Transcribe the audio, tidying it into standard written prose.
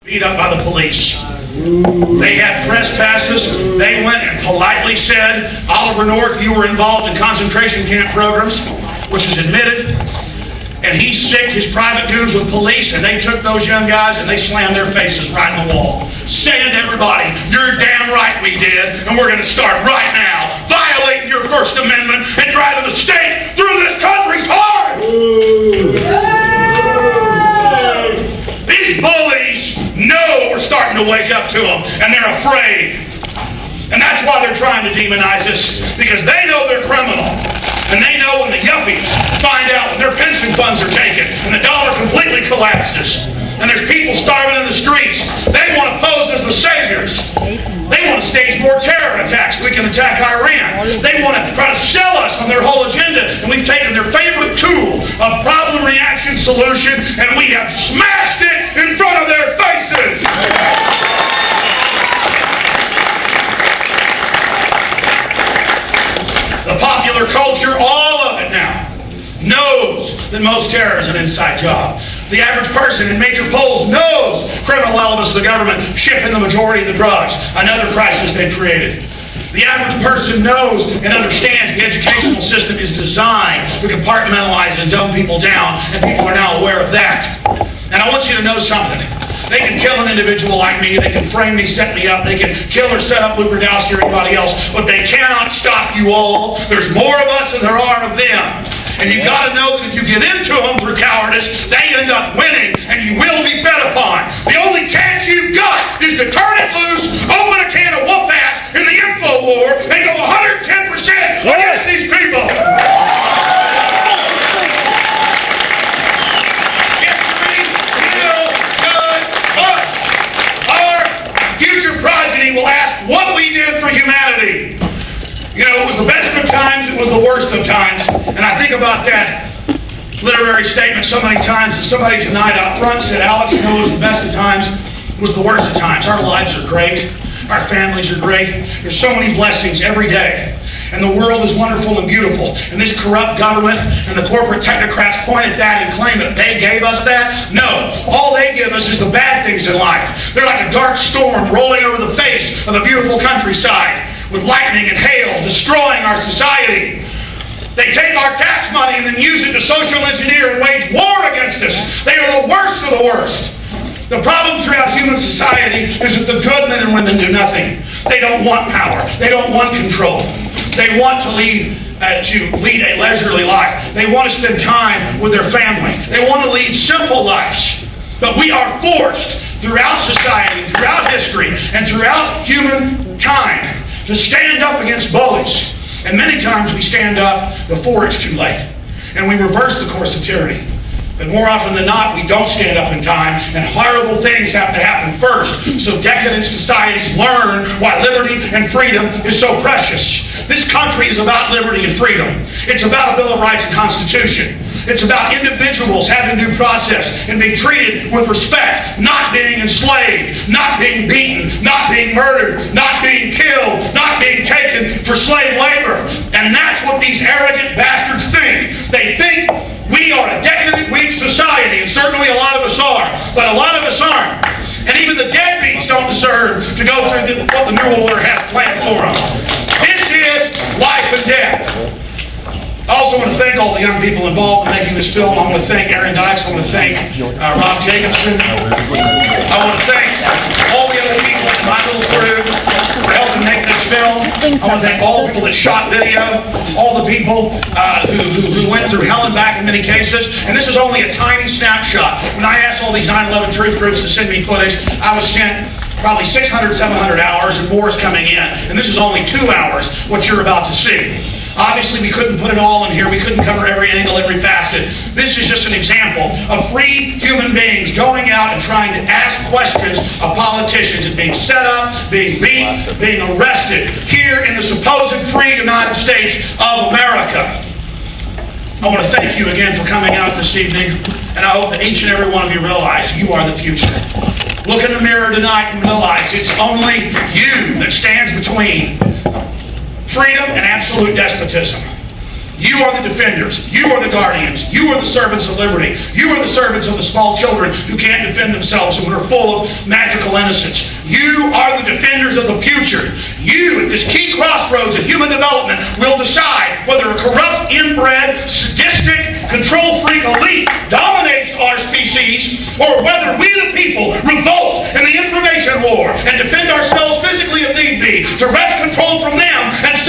beat up by the police. They had trespasses. They went and politely said, Oliver North, you were involved in concentration camp programs, which is admitted. And he sicked his private goons with police, and they took those young guys and they slammed their faces right in the wall. Saying to everybody, you're damn right we did, and we're going to start right now violating your First Amendment and driving the state through this country's heart. These bullies know we're starting to wake up to them, and they're afraid. And that's why they're trying to demonize us, because they know they're criminal. And they know when the yuppies find out when their pension funds are taken and the dollar completely collapses and there's people starving in the streets, they want to pose as the saviors. They want to stage more terror attacks so we can attack Iran. They want to try to sell us on their whole agenda, and we've taken their favorite tool of problem reaction solution and we have smashed it in front of their faces. The popular culture, all of it now, knows that most terror is an inside job. The average person in major polls knows criminal elements of the government shipping the majority of the drugs, another crisis they've created. The average person knows and understands the educational system is designed to compartmentalize and dumb people down, and people are now aware of that. And I want you to know something. They can kill an individual like me, they can frame me, set me up, they can kill or set up Luke Rudowski or anybody else, but they cannot stop you all. There's more of us than there are of them. And you've got to know that if you get into them through cowardice, they end up winning, and you will be fed upon. The only chance you've got is to turn it loose, open a can of whoop ass in the info war, and go 110% against these people. Will ask what we did for humanity. You know, it was the best of times, it was the worst of times. And I think about that literary statement so many times that somebody tonight out front said, Alex, you know, it was the best of times, it was the worst of times. Our lives are great. Our families are great. There's so many blessings every day. And the world is wonderful and beautiful. And this corrupt government and the corporate technocrats point at that and claim that they gave us that. No. All they give us is the bad things in life. They're like a dark storm rolling over the face of the beautiful countryside with lightning and hail destroying our society. They take our tax money and then use it to social engineer and wage war against us. They are the worst of the worst. The problem throughout human society is that the good men and women do nothing. They don't want power. They don't want control. They want to lead a leisurely life. They want to spend time with their family. They want to lead simple lives. But we are forced throughout society, throughout history, and throughout humankind to stand up against bullies. And many times we stand up before it's too late. And we reverse the course of tyranny. But more often than not, we don't stand up in time, and horrible things have to happen first, so decadent societies learn why liberty and freedom is so precious. This country is about liberty and freedom. It's about a Bill of Rights and Constitution. It's about individuals having due process and being treated with respect, not being enslaved, not being beaten, not being murdered, not being killed, not being taken for slave labor. And that's what these arrogant bastards think. They think we are a decadent, weak society, and certainly a lot of us are, but a lot of us aren't. And even the deadbeats don't deserve to go through what the New Order has planned for them. This is life and death. I also want to thank all the young people involved in making this film. I want to thank Aaron Dykes. I want to thank Rob Jacobson. I want to thank all the other people in my little crew for helping make this film. I want to thank all the people that shot video, all the people who went through hell and back in many cases. And this is only a tiny snapshot. When I asked all these 9/11 truth groups to send me footage, I was sent probably 600, 700 hours, and more is coming in. And this is only 2 hours, what you're about to see. Obviously, we couldn't put it all in here. We couldn't cover every angle, every facet. This is just an example of free human beings going out and trying to ask questions of politicians and being set up, being beat, being arrested here in the supposed free United States of America. I want to thank you again for coming out this evening, and I hope that each and every one of you realize you are the future. Look in the mirror tonight and realize it's only you that stands between freedom and absolute despotism. You are the defenders. You are the guardians. You are the servants of liberty. You are the servants of the small children who can't defend themselves and who are full of magical innocence. You are the defenders of the future. You, at this key crossroads of human development, will decide whether a corrupt, inbred, sadistic, control-freak elite dominates our species, or whether we the people revolt in the information war and defend ourselves physically if need be, to wrest control from them and